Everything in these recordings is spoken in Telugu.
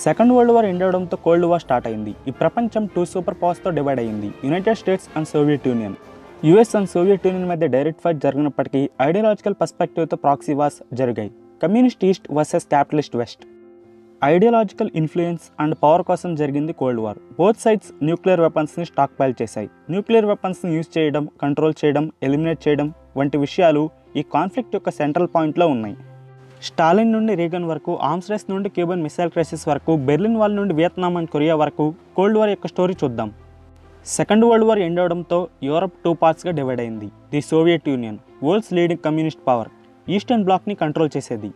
సెకండ్ వరల్డ్ వార్ ఎండ్ అవడంతో కోల్డ్ వార్ స్టార్ట్ అయింది. ఈ ప్రపంచం 2 సూపర్ పవర్స్తో డివైడ్ అయింది, United States and Soviet Union. US and Soviet Union మధ్య డైరెక్ట్ ఫైట్ జరిగినప్పటికీ ఐడియాలజికల్ పర్స్పెక్టివ్తో ప్రాక్సీ వార్స్ జరిగాయి. Communist east versus capitalist west. Ideological influence and power కోసం జరిగింది cold war. Both sides nuclear వెపన్స్ని స్టాక్ పైల్ చేశాయి. న్యూక్లియర్ వెపన్స్ని యూజ్ చేయడం, కంట్రోల్ చేయడం, ఎలిమినేట్ చేయడం వంటి విషయాలు ఈ కాన్ఫ్లిక్ట్ యొక్క సెంట్రల్ పాయింట్లో ఉన్నాయి. స్టాలిన్ నుండి రీగన్ వరకు, ఆర్మ్స్ రేస్ నుండి క్యూబన్ మిసైల్ క్రైసిస్ వరకు, బెర్లిన్ వాల్ నుండి వియత్నాం అండ్ కొరియా వరకు కోల్డ్ వార్ యొక్క స్టోరీ చూద్దాం. సెకండ్ వరల్డ్ వార్ ఎండ్ అవడంతో యూరప్ 2 పార్ట్స్గా డివైడ్ అయింది. The Soviet Union, world's leading communist power, eastern బ్లాక్ని కంట్రోల్ చేసేది.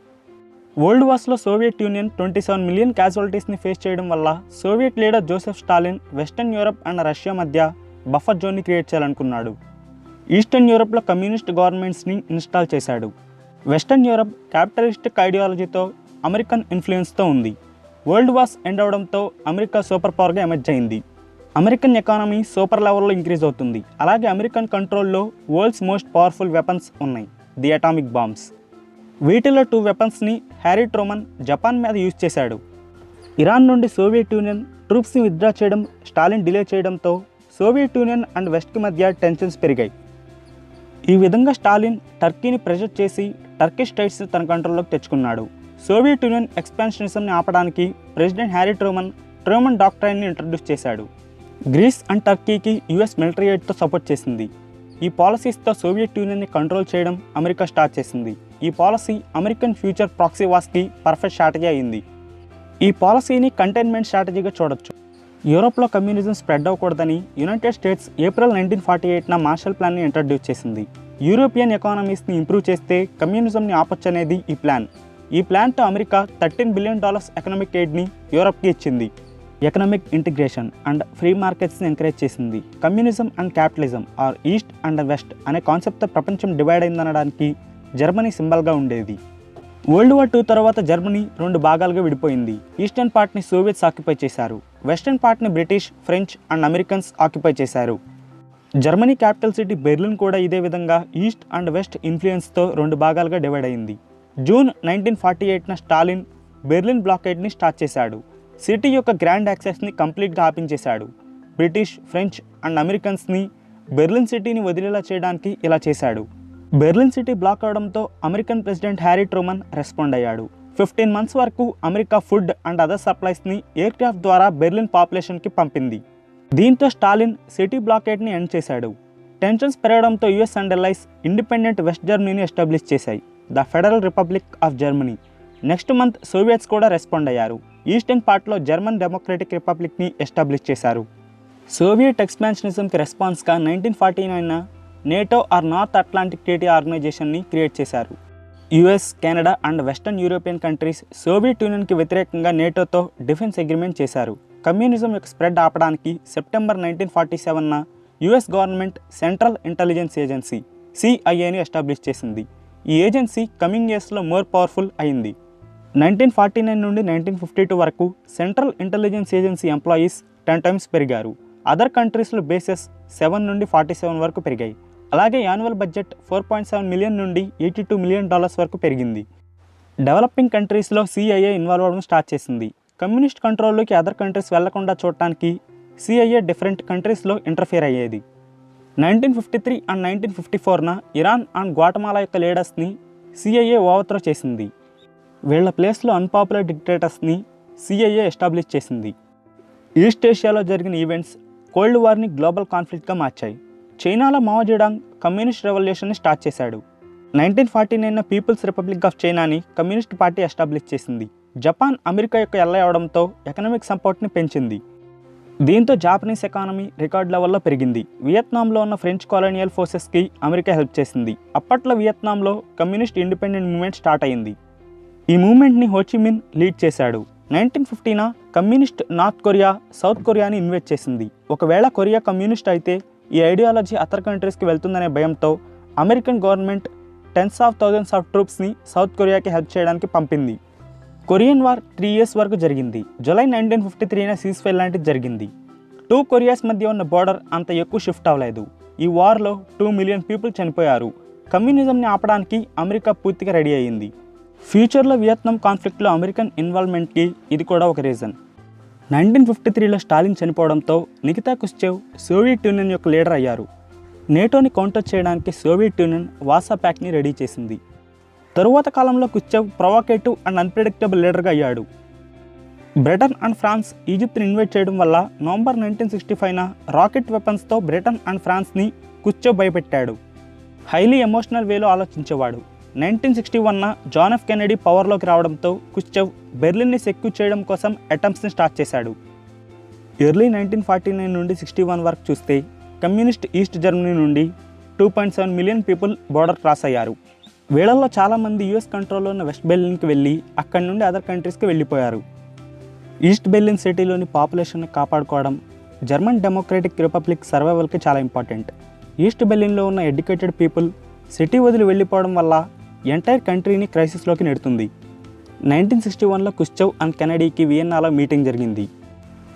వరల్డ్ వార్స్లో సోవియట్ యూనియన్ 27 మిలియన్ క్యాజువాలిటీస్ని ఫేస్ చేయడం వల్ల Soviet leader Joseph Stalin western Europe and Russia మధ్య బఫర్ జోన్ని క్రియేట్ చేయాలనుకున్నాడు. ఈస్టర్న్ యూరప్లో కమ్యూనిస్ట్ గవర్నమెంట్స్ని ఇన్స్టాల్ చేశాడు. వెస్టర్న్ యూరప్ క్యాపిటలిస్టిక్ ఐడియాలజీతో, అమెరికన్ ఇన్ఫ్లుయెన్స్తో ఉంది. వరల్డ్ వార్స్ ఎండ్ అవడంతో అమెరికా సూపర్ పవర్గా ఎమర్జ్ అయింది. అమెరికన్ ఎకానమీ సూపర్ లెవెల్లో ఇంక్రీజ్ అవుతుంది. అలాగే అమెరికన్ కంట్రోల్లో వరల్డ్స్ మోస్ట్ పవర్ఫుల్ వెపన్స్ ఉన్నాయి, ది అటామిక్ బాంబ్స్. వీటిలో 2 వెపన్స్ని హ్యారీ ట్రూమన్ జపాన్ మీద యూజ్ చేశాడు. ఇరాన్ నుండి సోవియట్ యూనియన్ ట్రూప్స్ని విత్డ్రా చేయడం స్టాలిన్ డిలే చేయడంతో సోవియట్ యూనియన్ అండ్ వెస్ట్కి మధ్య టెన్షన్స్ పెరిగాయి. ఈ విధంగా స్టాలిన్ టర్కీని ప్రెషర్ చేసి టర్కిష్ స్టేట్స్ తన కంట్రోల్లోకి తెచ్చుకున్నాడు. సోవియట్ యూనియన్ ఎక్స్పాన్షనిజంని ఆపడానికి ప్రెసిడెంట్ హ్యారీ ట్రూమన్ డాక్ట్రైన్ని ఇంట్రడ్యూస్ చేశాడు. గ్రీస్ అండ్ టర్కీకి యుఎస్ మిలిటరీ ఎయిడ్తో సపోర్ట్ చేసింది. ఈ పాలసీస్తో సోవియట్ యూనియన్ని కంట్రోల్ చేయడం అమెరికా స్టార్ట్ చేసింది. ఈ పాలసీ అమెరికన్ ఫ్యూచర్ ప్రాక్సీ వార్స్కి పర్ఫెక్ట్ స్ట్రాటజీ అయింది. ఈ పాలసీని కంటైన్మెంట్ స్ట్రాటజీగా చూడొచ్చు. యూరోప్లో కమ్యూనిజం స్ప్రెడ్ అవ్వకూడదని యునైటెడ్ స్టేట్స్ ఏప్రిల్ 1948న మార్షల్ ప్లాన్ని ఇంట్రడ్యూస్ చేసింది. యూరోపియన్ ఎకానమీస్ని ఇంప్రూవ్ చేస్తే కమ్యూనిజంని ఆపొచ్చనేది ఈ ప్లాన్. ఈ ప్లాన్తో అమెరికా $13 బిలియన్ ఎకనామిక్ ఎయిడ్ని యూరోప్కి ఇచ్చింది. ఎకనామిక్ ఇంటిగ్రేషన్ అండ్ ఫ్రీ మార్కెట్స్ని ఎంకరేజ్ చేసింది. Communism and capitalism or east and west అనే కాన్సెప్ట్తో ప్రపంచం డివైడ్ అయిందనడానికి జర్మనీ సింబల్గా ఉండేది. వరల్డ్ వార్ 2 తర్వాత జర్మనీ 2 భాగాలుగా విడిపోయింది. ఈస్టర్న్ పార్ట్ని సోవియట్స్ ఆక్యుపై చేశారు. వెస్టర్న్ పార్ట్ని British, French and Americans occupy చేశారు. జర్మనీ క్యాపిటల్ సిటీ బెర్లిన్ కూడా ఇదే విధంగా ఈస్ట్ అండ్ వెస్ట్ ఇన్ఫ్లుయెన్స్తో 2 భాగాలుగా డివైడ్ అయింది. జూన్ 1948న స్టాలిన్ బెర్లిన్ బ్లాకేడ్ని స్టార్ట్ చేశాడు. సిటీ యొక్క గ్రాండ్ యాక్సెస్ని కంప్లీట్గా ఆపించేశాడు. బ్రిటిష్, ఫ్రెంచ్ అండ్ అమెరికన్స్ని బెర్లిన్ సిటీని వదిలేలా చేయడానికి ఇలా చేశాడు. బెర్లిన్ సిటీ బ్లాక్ అవడంతో American president Harry Truman respond అయ్యాడు. 15 మంత్స్ వరకు అమెరికా ఫుడ్ అండ్ అదర్ సప్లైస్ని ఎయిర్ క్రాఫ్ట్ ద్వారా బెర్లిన్ పాపులేషన్కి పంపింది. దీంతో స్టాలిన్ సిటీ బ్లాకేడ్ని ఎండ్ చేశాడు. టెన్షన్స్ పెరగడంతో US and allies independent west జర్మనీని ఎస్టాబ్లిష్ చేశాయి, the Federal republic of Germany. Next month Soviets కూడా రెస్పాండ్ అయ్యారు. ఈస్టర్న్ పార్ట్లో జర్మన్ డెమోక్రటిక్ రిపబ్లిక్ని ఎస్టాబ్లిష్ చేశారు. సోవియట్ ఎక్స్పాన్షనిజంకి రెస్పాన్స్గా 1949న NATO or North Atlantic Treaty ఆర్గనైజేషన్ని క్రియేట్ చేశారు. US, Canada and western European countries Soviet యూనియన్కి వ్యతిరేకంగా నేటోతో డిఫెన్స్ అగ్రిమెంట్ చేశారు. కమ్యూనిజం యొక్క స్ప్రెడ్ ఆపడానికి సెప్టెంబర్ 1947న US government Central Intelligence Agency సిఐఏని ఎస్టాబ్లిష్ చేసింది. ఈ ఏజెన్సీ కమింగ్ ఇయర్స్లో మోర్ పవర్ఫుల్ అయింది. 1949 నుండి 1952 వరకు Central Intelligence Agency employees 10 times పెరిగారు. అదర్ కంట్రీస్లో బేసెస్ 7 నుండి 47 వరకు పెరిగాయి. అలాగే యాన్యువల్ బడ్జెట్ $4.7 మిలియన్ నుండి $82 మిలియన్ వరకు పెరిగింది. డెవలపింగ్ కంట్రీస్లో సిఐఏ ఇన్వాల్వ్ అవ్వడం స్టార్ట్ చేసింది. కమ్యూనిస్ట్ కంట్రోల్లోకి అదర్ కంట్రీస్ వెళ్లకుండా చూడటానికి సిఐఏ డిఫరెంట్ కంట్రీస్లో ఇంటర్ఫియర్ అయ్యేది. 1953 అండ్ 1954న ఇరాన్ అండ్ గ్వాటమాలా యొక్క లీడర్స్ని సిఐఏ ఓవర్త్రో చేసింది. వీళ్ల ప్లేస్లో అన్పాపులర్ డిక్టేటర్స్ని సిఐఏ ఎస్టాబ్లిష్ చేసింది. ఈస్ట్ ఏషియాలో జరిగిన ఈవెంట్స్ కోల్డ్ వార్ని గ్లోబల్ కాన్ఫ్లిక్ట్గా మార్చాయి. చైనాలో మావో జెడాంగ్ కమ్యూనిస్ట్ రెవల్యూషన్ని స్టార్ట్ చేశాడు. 1949న పీపుల్స్ రిపబ్లిక్ ఆఫ్ చైనాని కమ్యూనిస్ట్ పార్టీ ఎస్టాబ్లిష్ చేసింది. జపాన్ అమెరికా యొక్క ఎల్లై అవడంతో ఎకనామిక్ సపోర్ట్ని పెంచింది. దీంతో జాపనీస్ ఎకానమీ రికార్డ్ లెవెల్లో పెరిగింది. వియత్నాంలో ఉన్న ఫ్రెంచ్ కాలోనియల్ ఫోర్సెస్కి అమెరికా హెల్ప్ చేసింది. అప్పట్లో వియత్నాంలో కమ్యూనిస్ట్ ఇండిపెండెంట్ మూవ్మెంట్ స్టార్ట్ అయింది. ఈ మూవ్మెంట్ని హోచిమిన్ లీడ్ చేశాడు. 1950న కమ్యూనిస్ట్ నార్త్ కొరియా సౌత్ కొరియాని ఇన్వైట్ చేసింది. ఒకవేళ కొరియా కమ్యూనిస్ట్ అయితే ఈ ఐడియాలజీ అదర్ కంట్రీస్కి వెళ్తుందనే భయంతో American government tens of thousands of ట్రూప్స్ని సౌత్ కొరియాకి హెల్ప్ చేయడానికి పంపింది. కొరియన్ వార్ 3 ఇయర్స్ వరకు జరిగింది. జూలై 1953న సీజ్ఫైర్ లాంటిది జరిగింది. 2 కొరియాస్ మధ్య ఉన్న బోర్డర్ అంత ఎక్కువ షిఫ్ట్ అవ్వలేదు. ఈ వార్లో 2 మిలియన్ పీపుల్ చనిపోయారు. కమ్యూనిజంని ఆపడానికి అమెరికా పూర్తిగా రెడీ అయ్యింది. ఫ్యూచర్లో వియత్నాం కాన్ఫ్లిక్ట్లో అమెరికన్ ఇన్వాల్వ్మెంట్కి ఇది కూడా ఒక రీజన్. 1953లో స్టాలిన్ చనిపోవడంతో నికితా క్రుష్చెవ్ సోవియట్ యూనియన్ యొక్క లీడర్ అయ్యారు. నేటోని కౌంటర్ చేయడానికి సోవియట్ యూనియన్ వార్సా ప్యాక్ట్ని రెడీ చేసింది. తరువాత కాలంలో క్రుష్చెవ్ ప్రొవోకేటివ్ అండ్ అన్ప్రెడిక్టబుల్ లీడర్గా అయ్యాడు. బ్రిటన్ అండ్ ఫ్రాన్స్ ఈజిప్ట్ని ఇన్వైట్ చేయడం వల్ల నవంబర్ 1965న రాకెట్ వెపన్స్తో బ్రిటన్ అండ్ ఫ్రాన్స్ని క్రుష్చెవ్ భయపెట్టాడు. హైలీ ఎమోషనల్ వేలో ఆలోచించేవాడు. 1961న జాన్ ఎఫ్ కెనడీ పవర్లోకి రావడంతో క్రుష్చెవ్ బెర్లిన్ని సెక్యూర్ చేయడం కోసం అటెంప్ట్స్ని స్టార్ట్ చేశాడు. ఎర్లీ 1949 నుండి 61 వరకు చూస్తే కమ్యూనిస్ట్ ఈస్ట్ జర్మనీ నుండి 2.7 మిలియన్ పీపుల్ బోర్డర్ క్రాస్ అయ్యారు. వీళ్ళల్లో చాలామంది యుఎస్ కంట్రోల్లో ఉన్న వెస్ట్ బెర్లిన్కి వెళ్ళి అక్కడి నుండి అదర్ కంట్రీస్కి వెళ్ళిపోయారు. ఈస్ట్ బెర్లిన్ సిటీలోని పాపులేషన్ని కాపాడుకోవడం జర్మన్ డెమోక్రటిక్ రిపబ్లిక్ సర్వైవల్కి చాలా ఇంపార్టెంట్. ఈస్ట్ బెర్లిన్లో ఉన్న ఎడ్యుకేటెడ్ పీపుల్ సిటీ వదిలి వెళ్ళిపోవడం వల్ల ఎంటైర్ కంట్రీని క్రైసిస్లోకి నెడుతుంది. 1961లో క్రుష్చెవ్ అండ్ కెనడీకి వియన్నాలో మీటింగ్ జరిగింది.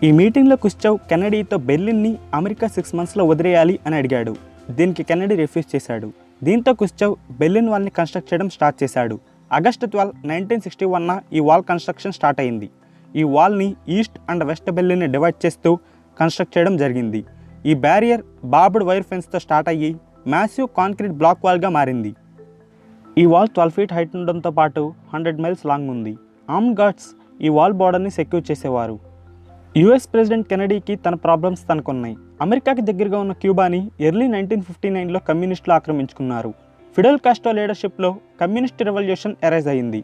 ఈ మీటింగ్లో క్రుష్చెవ్ కెనడీతో బెర్లిన్ని అమెరికా 6 మంత్స్లో వదిలేయాలి అని అడిగాడు. దీనికి కెనడీ రిఫ్యూజ్ చేశాడు. దీంతో క్రుష్చెవ్ బెర్లిన్ వాల్ని కన్స్ట్రక్ట్ చేయడం స్టార్ట్ చేశాడు. ఆగస్టు 12, 1961న ఈ వాల్ కన్స్ట్రక్షన్ స్టార్ట్ అయింది. ఈ వాల్ని ఈస్ట్ అండ్ వెస్ట్ బెర్లిన్ని డివైడ్ చేస్తూ కన్స్ట్రక్ట్ చేయడం జరిగింది. ఈ బ్యారియర్ బార్బ్డ్ వైర్ ఫెన్స్తో స్టార్ట్ అయ్యి మ్యాసివ్ కాంక్రీట్ బ్లాక్ వాల్గా మారింది. ఈ వాల్ 12 ఫీట్ హైట్ ఉండడంతో పాటు 100 మైల్స్ లాంగ్ ఉంది. ఆర్మ్డ్ గార్డ్స్ ఈ వాల్ బోర్డర్ని సెక్యూర్ చేసేవారు. యుఎస్ ప్రెసిడెంట్ కెనడీకి తన ప్రాబ్లమ్స్ తనకున్నాయి. అమెరికాకి దగ్గరగా ఉన్న క్యూబాని ఎర్లీ 1959లో కమ్యూనిస్టులు ఆక్రమించుకున్నారు. ఫిడెల్ కాస్ట్రో లీడర్షిప్లో కమ్యూనిస్ట్ రెవల్యూషన్ ఎరైజ్ అయింది.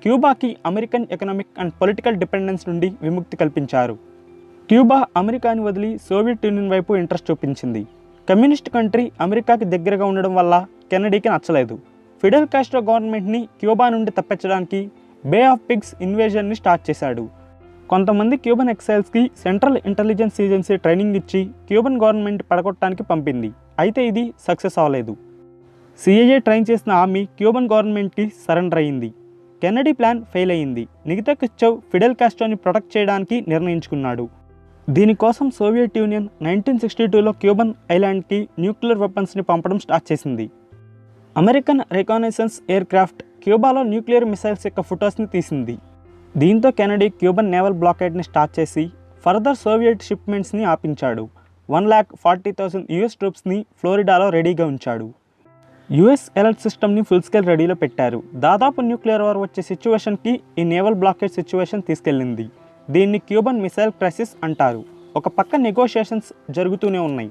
క్యూబాకి American economic and political dependence నుండి విముక్తి కల్పించారు. క్యూబా అమెరికాని వదిలి సోవియట్ యూనియన్ వైపు ఇంట్రెస్ట్ చూపించింది. కమ్యూనిస్ట్ కంట్రీ అమెరికాకి దగ్గరగా ఉండడం వల్ల కెనడీకి నచ్చలేదు. ఫిడెల్ కాస్ట్రో గవర్నమెంట్ని క్యూబా నుండి తప్పించడానికి బే ఆఫ్ పిగ్స్ ఇన్వేజన్ని స్టార్ట్ చేశాడు. కొంతమంది క్యూబన్ ఎక్సైల్స్కి సెంట్రల్ ఇంటెలిజెన్స్ ఏజెన్సీ ట్రైనింగ్ ఇచ్చి క్యూబన్ గవర్నమెంట్ పడగొట్టడానికి పంపింది. అయితే ఇది సక్సెస్ అవ్వలేదు. సిఐఏ ట్రైన్ చేసిన ఆర్మీ క్యూబన్ గవర్నమెంట్కి సరెండర్ అయ్యింది. కెనడీ ప్లాన్ ఫెయిల్ అయ్యింది. నికితా క్రుష్చెవ్ ఫిడెల్ కాస్ట్రోని ప్రొటెక్ట్ చేయడానికి నిర్ణయించుకున్నాడు. దీనికోసం సోవియట్ యూనియన్ 1962లో క్యూబన్ ఐలాండ్కి న్యూక్లియర్ వెపన్స్ని పంపడం స్టార్ట్ చేసింది. అమెరికన్ రికానైసెన్స్ ఎయిర్ క్రాఫ్ట్ క్యూబాలో న్యూక్లియర్ మిసైల్స్ యొక్క ఫొటోస్ని తీసింది. దీంతో కెనడీ క్యూబన్ నేవల్ బ్లాకేడ్ని స్టార్ట్ చేసి ఫర్దర్ సోవియట్ షిప్మెంట్స్ని ఆపించాడు. 1,40,000 యుఎస్ ట్రూప్స్ని ఫ్లోరిడాలో రెడీగా ఉంచాడు. యుఎస్ అలర్ట్ సిస్టమ్ని ఫుల్ స్కేల్ రెడీలో పెట్టారు. దాదాపు న్యూక్లియర్ వార్ వచ్చే సిచ్యువేషన్కి ఈ నేవల్ బ్లాకేడ్ సిచ్యువేషన్ తీసుకెళ్ళింది. దీన్ని క్యూబన్ మిసైల్ క్రైసిస్ అంటారు. ఒక పక్క నెగోషియేషన్స్ జరుగుతూనే ఉన్నాయి.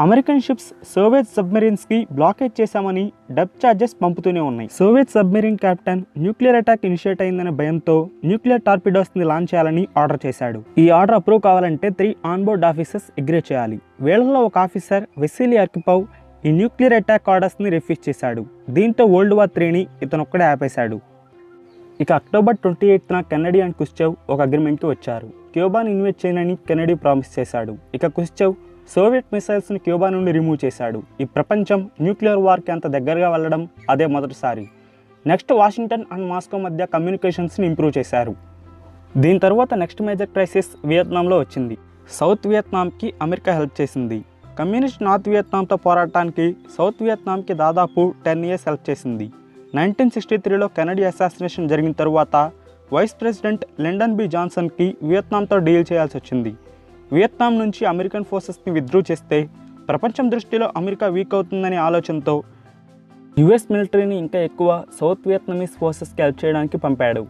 అమెరికన్ షిప్స్ సోవియట్ సబ్మెరీన్స్కి బ్లాకేజ్ చేశామని డబ్ ఛార్జెస్ పంపుతూనే ఉన్నాయి. Soviet submarine captain nuclear attack initiate అయిందనే భయంతో న్యూక్లియర్ టార్పిడోస్ని లాంచ్ చేయాలని ఆర్డర్ చేశాడు. ఈ ఆర్డర్ అప్రూవ్ కావాలంటే 3 ఆన్బోర్డ్ ఆఫీసర్స్ అగ్రీ చేయాలి. వీళ్ళలో ఒక ఆఫీసర్ వెసిలీ ఆర్కిపోవ్ ఈ న్యూక్లియర్ అటాక్ ఆర్డర్స్ని రిఫ్యూజ్ చేశాడు. దీంతో వరల్డ్ వార్ 3ని ఇతను ఒక్కడే ఆపేశాడు. ఇక అక్టోబర్ 28న కెనడీ అండ్ క్రుష్చెవ్ ఒక అగ్రిమెంట్కి వచ్చారు. క్యూబాని ఇన్వైట్ చేయనని కెనడీ ప్రామిస్ చేశాడు. ఇక క్రుష్చెవ్ సోవియట్ మిసైల్స్ని క్యూబా నుండి రిమూవ్ చేశాడు. ఈ ప్రపంచం న్యూక్లియర్ వార్కి అంత దగ్గరగా వెళ్ళడం అదే మొదటిసారి. నెక్స్ట్ వాషింగ్టన్ అండ్ మాస్కో మధ్య కమ్యూనికేషన్స్ని ఇంప్రూవ్ చేశారు. దీని తర్వాత నెక్స్ట్ మేజర్ క్రైసిస్ వియత్నాంలో వచ్చింది. సౌత్ వియత్నాంకి అమెరికా హెల్ప్ చేసింది. కమ్యూనిస్ట్ నార్త్ వియత్నాంతో పోరాటానికి సౌత్ వియత్నాంకి దాదాపు 10 years హెల్ప్ చేసింది. 1963లో కెనడీ అసాసినేషన్ జరిగిన తరువాత వైస్ ప్రెసిడెంట్ లిండన్ బి జాన్సన్కి వియత్నాంతో డీల్ చేయాల్సి వచ్చింది. వియత్నాం నుంచి అమెరికన్ ఫోర్సెస్ని విత్డ్రా చేస్తే ప్రపంచం దృష్టిలో అమెరికా వీక్ అవుతుందనే ఆలోచనతో యుఎస్ మిలిటరీని ఇంకా ఎక్కువ సౌత్ వియత్నమీస్ ఫోర్సెస్కి హెల్ప్ చేయడానికి పంపాడు.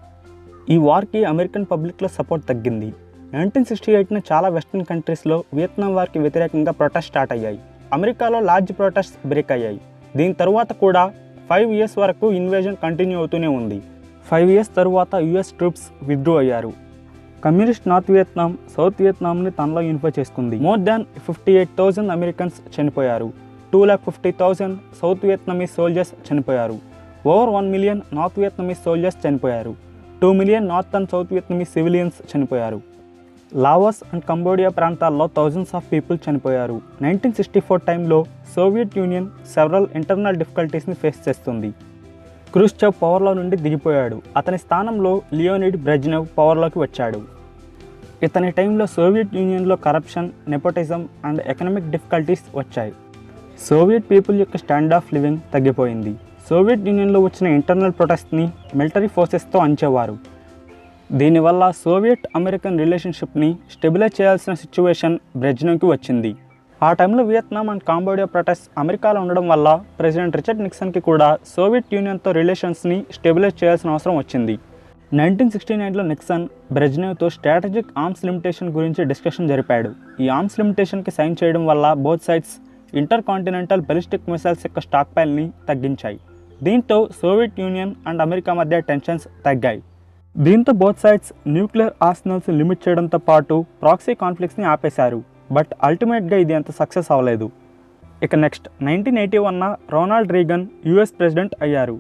ఈ వార్కి అమెరికన్ పబ్లిక్లో సపోర్ట్ తగ్గింది. 1968న చాలా వెస్టర్న్ కంట్రీస్లో వియత్నాం వార్కి వ్యతిరేకంగా ప్రొటెస్ట్ స్టార్ట్ అయ్యాయి. అమెరికాలో లార్జ్ ప్రొటెస్ట్ బ్రేక్ అయ్యాయి. దీని తర్వాత కూడా 5 years వరకు ఇన్వేజన్ కంటిన్యూ అవుతూనే ఉంది. 5 years తరువాత యుఎస్ ట్రూప్స్ విత్డ్రా అయ్యారు. కమ్యూనిస్ట్ నార్త్ వియత్నాం సౌత్ వియత్నాంని తనలో యూనిఫై చేసుకుంది. మోర్ దాన్ 58,000 అమెరికన్స్ చనిపోయారు. 2,50,000 సౌత్ వియత్నమీస్ సోల్జర్స్ చనిపోయారు. Over 1 million North Vietnamese soldiers చనిపోయారు. 2 million North and South Vietnamese civilians చనిపోయారు. లావోస్ అండ్ కంబోడియా ప్రాంతాల్లో థౌజండ్స్ ఆఫ్ పీపుల్ చనిపోయారు. 1964 టైంలో సోవియట్ యూనియన్ సెవరల్ ఇంటర్నల్ డిఫికల్టీస్ని ఫేస్ చేస్తుంది. క్రుష్చెవ్ పవర్లో నుండి దిగిపోయాడు. అతని స్థానంలో లియోనిడ్ బ్రెజ్నెవ్ పవర్లోకి వచ్చాడు. ఇతని టైంలో సోవియట్ యూనియన్లో corruption, nepotism and economic difficulties వచ్చాయి. సోవియట్ పీపుల్ యొక్క స్టాండ్ ఆఫ్ లివింగ్ తగ్గిపోయింది. సోవియట్ యూనియన్లో వచ్చిన ఇంటర్నల్ ప్రొటెస్ట్ని మిలిటరీ ఫోర్సెస్తో అంచేవారు. దీనివల్ల సోవియట్ అమెరికన్ రిలేషన్షిప్ని స్టెబిలైజ్ చేయాల్సిన సిచ్యువేషన్ బ్రెజ్నెవ్కి వచ్చింది. ఆ టైంలో వియత్నాం అండ్ కాంబోడియా ప్రొటెస్ట్ అమెరికాలో ఉండడం వల్ల ప్రెసిడెంట్ రిచర్డ్ నిక్సన్కి కూడా సోవియట్ యూనియన్తో రిలేషన్స్ని స్టెబిలైజ్ చేయాల్సిన అవసరం వచ్చింది. 1969లో నిక్సన్ బ్రెజ్నెవ్తో స్ట్రాటజిక్ ఆర్మ్స్ లిమిటేషన్ గురించి డిస్కషన్ జరిపాడు. ఈ ఆర్మ్స్ లిమిటేషన్కి సైన్ చేయడం వల్ల both sides inter continental ballistic missiles యొక్క స్టాక్ పైల్ని తగ్గించాయి. దీంతో సోవియట్ యూనియన్ అండ్ అమెరికా మధ్య టెన్షన్స్ తగ్గాయి. దీంతో బోత్ సైడ్స్ న్యూక్లియర్ ఆర్సనల్స్ని లిమిట్ చేయడంతో పాటు ప్రాక్సీ కాన్ఫ్లిక్ట్స్ని ఆపేశారు. బట్ అల్టిమేట్గా ఇది అంత సక్సెస్ అవ్వలేదు. ఇక next 1981 Ronald Reagan US president అయ్యారు.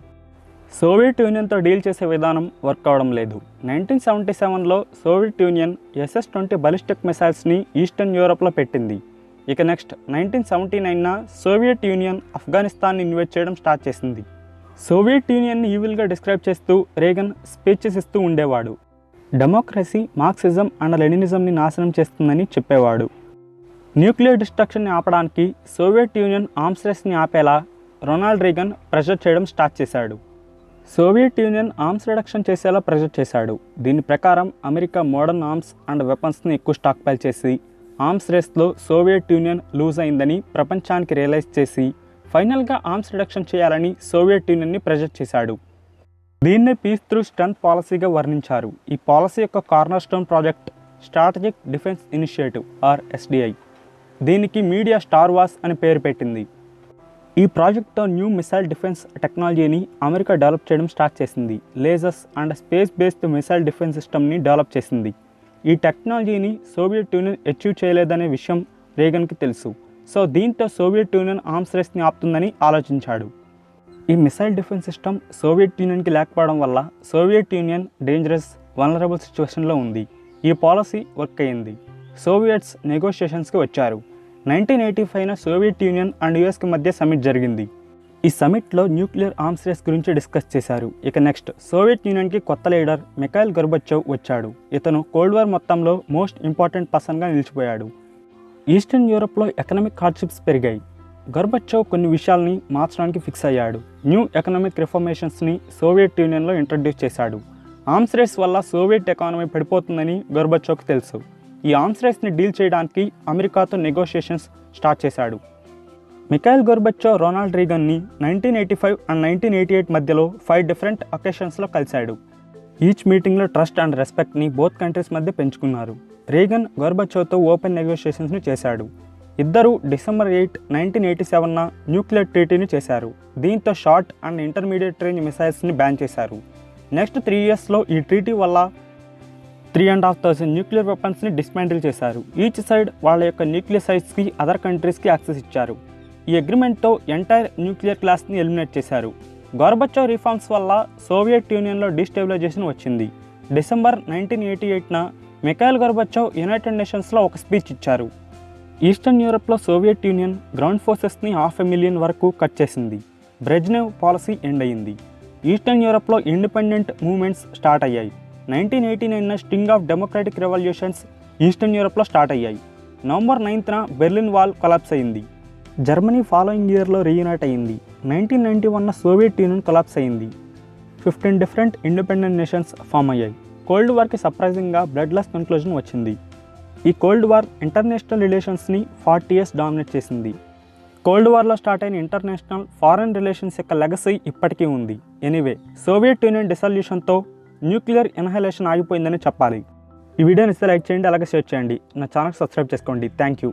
సోవియట్ యూనియన్తో డీల్ చేసే విధానం వర్క్ అవడం లేదు. 1977లో సోవియట్ యూనియన్ SS-20 బలిస్టిక్ మిసైల్స్ని ఈస్టర్న్ యూరోప్లో పెట్టింది. ఇక నెక్స్ట్ 1979 సోవియట్ యూనియన్ ఆఫ్ఘనిస్తాన్ని ఇన్వైట్ చేయడం స్టార్ట్ చేసింది. సోవియట్ యూనియన్ని ఈవిల్గా డిస్క్రైబ్ చేస్తూ రేగన్ స్పీచెస్ ఇస్తూ ఉండేవాడు. డెమోక్రసీ మార్క్సిజం అండ్ లెనినిజంని నాశనం చేస్తుందని చెప్పేవాడు. న్యూక్లియర్ డిస్ట్రక్షన్ని ఆపడానికి సోవియట్ యూనియన్ ఆర్మ్స్ రేస్ని ఆపేలా రొనాల్డ్ రీగన్ ప్రెషర్ చేయడం స్టార్ట్ చేశాడు. సోవియట్ యూనియన్ ఆర్మ్స్ రిడక్షన్ చేసేలా ప్రెషర్ చేశాడు. దీని ప్రకారం అమెరికా మోడర్న్ ఆర్మ్స్ అండ్ వెపన్స్ని ఎక్కువ స్టాక్ పైల్ చేసి ఆర్మ్స్ రేస్లో సోవియట్ యూనియన్ లూజ్ అయిందని ప్రపంచానికి రియలైజ్ చేసి ఫైనల్గా ఆర్మ్స్ రిడక్షన్ చేయాలని సోవియట్ యూనియన్ని ప్రెషర్ చేశాడు. దీన్నే పీస్ త్రూ స్ట్రెంత్ పాలసీగా వర్ణించారు. ఈ పాలసీ యొక్క corner stone project strategic defence initiative or SDI. దీనికి మీడియా స్టార్ వార్స్ అని పేరు పెట్టింది. ఈ ప్రాజెక్ట్తో న్యూ మిసైల్ డిఫెన్స్ టెక్నాలజీని అమెరికా డెవలప్ చేయడం స్టార్ట్ చేసింది. Lasers and space based missile defence సిస్టమ్ని డెవలప్ చేసింది. ఈ టెక్నాలజీని సోవియట్ యూనియన్ అచీవ్ చేయలేదనే విషయం రేగన్కి తెలుసు. సో దీంతో సోవియట్ యూనియన్ ఆర్మ్స్ రేస్ని ఆపుతుందని ఆలోచించాడు. ఈ మిసైల్ డిఫెన్స్ సిస్టమ్ సోవియట్ యూనియన్కి లేకపోవడం వల్ల సోవియట్ యూనియన్ డేంజరస్ వల్నరబుల్ సిచ్యువేషన్లో ఉంది. ఈ పాలసీ వర్క్ అయ్యింది. సోవియట్స్ నెగోషియేషన్స్కి వచ్చారు. 1985 సోవియట్ యూనియన్ అండ్ యుఎస్కి మధ్య సమిట్ జరిగింది. ఈ సమిట్లో న్యూక్లియర్ ఆర్మ్స్ రేస్ గురించి డిస్కస్ చేశారు. ఇక నెక్స్ట్ సోవియట్ యూనియన్కి కొత్త లీడర్ మిఖాయిల్ గోర్బచేవ్ వచ్చాడు. ఇతను కోల్డ్ వార్ మొత్తంలో మోస్ట్ ఇంపార్టెంట్ పర్సన్గా నిలిచిపోయాడు. ఈస్టర్న్ యూరోప్లో ఎకనామిక్ హార్డ్షిప్స్ పెరిగాయి. గోర్బచేవ్ కొన్ని విషయాల్ని మార్చడానికి ఫిక్స్ అయ్యాడు. న్యూ ఎకనామిక్ రిఫార్మేషన్స్ని సోవియట్ యూనియన్లో ఇంట్రడ్యూస్ చేశాడు. ఆర్మ్స్ రేస్ వల్ల సోవియట్ ఎకానమీ పడిపోతుందని గోర్బచేవ్కి తెలుసు. ఈ ఆర్మ్స్ రేస్ని డీల్ చేయడానికి అమెరికాతో నెగోషియేషన్స్ స్టార్ట్ చేశాడు. మిఖాయిల్ గోర్బచేవ్ రొనాల్డ్ రీగన్ని 1985 అండ్ 1988 మధ్యలో 5 డిఫరెంట్ అకేషన్స్లో కలిశాడు. ఈచ్ మీటింగ్లో ట్రస్ట్ అండ్ రెస్పెక్ట్ని బోత్ కంట్రీస్ మధ్య పెంచుకున్నారు. రీగన్ గోర్బచేవ్తో ఓపెన్ నెగోషియేషన్స్ని చేశాడు. ఇద్దరు డిసెంబర్ 8, 1987 న్యూక్లియర్ ట్రీటీని చేశారు. దీంతో షార్ట్ అండ్ ఇంటర్మీడియట్ రేంజ్ మిసైల్స్ని బ్యాన్ చేశారు. నెక్స్ట్ 3 ఇయర్స్లో ఈ ట్రీటీ వల్ల 3,500 న్యూక్లియర్ వెపన్స్ని డిస్మాంటిల్ చేశారు. ఈచ్ సైడ్ వాళ్ళ యొక్క న్యూక్లియర్ సైట్స్కి అదర్ కంట్రీస్కి యాక్సెస్ ఇచ్చారు. ఈ అగ్రిమెంట్తో ఎంటైర్ న్యూక్లియర్ క్లాస్ని ఎలిమినేట్ చేశారు. గోర్బచేవ్ రిఫార్మ్స్ వల్ల సోవియట్ యూనియన్లో డిస్టెబిలైజేషన్ వచ్చింది. డిసెంబర్ 1988 మిఖాయిల్ గోర్బచేవ్ యునైటెడ్ నేషన్స్లో ఒక స్పీచ్ ఇచ్చారు. ఈస్టర్న్ యూరోప్లో సోవియట్ యూనియన్ గ్రౌండ్ ఫోర్సెస్ని 500,000 వరకు కట్ చేసింది. బ్రెజ్నెవ్ పాలసీ ఎండ్ అయ్యింది. ఈస్టర్న్ యూరోప్లో ఇండిపెండెంట్ మూవ్మెంట్స్ స్టార్ట్ అయ్యాయి. 1989 string of democratic revolutions eastern యూరోప్లో స్టార్ట్ అయ్యాయి. నవంబర్ 9న బెర్లిన్ వాల్ కొలాప్స్ అయింది. జర్మనీ ఫాలోయింగ్ ఇయర్లో రీయూనైట్ అయింది. 1991 సోవియట్ యూనియన్ కొలాప్స్ అయింది. 15 డిఫరెంట్ ఇండిపెండెంట్ నేషన్స్ ఫామ్ అయ్యాయి. కోల్డ్ వార్కి సర్ప్రైజింగ్గా బ్లడ్లెస్ కన్క్లూజన్ వచ్చింది. ఈ కోల్డ్ వార్ ఇంటర్నేషనల్ రిలేషన్స్ని 40 ఇయర్స్ డామినేట్ చేసింది. కోల్డ్ వార్లో స్టార్ట్ అయిన ఇంటర్నేషనల్ ఫారెన్ రిలేషన్స్ యొక్క లెగసీ ఇప్పటికీ ఉంది. ఎనీవే సోవియట్ యూనియన్ డిసల్యూషన్తో న్యూక్లియర్ ఇన్హలేషన్ ఆగిపోయిందని చెప్పాలి. ఈ వీడియోని ఇస్తే లైక్ చేయండి, అలాగే షేర్ చేయండి. నా ఛానల్ సబ్స్క్రైబ్ చేసుకోండి. Thank you.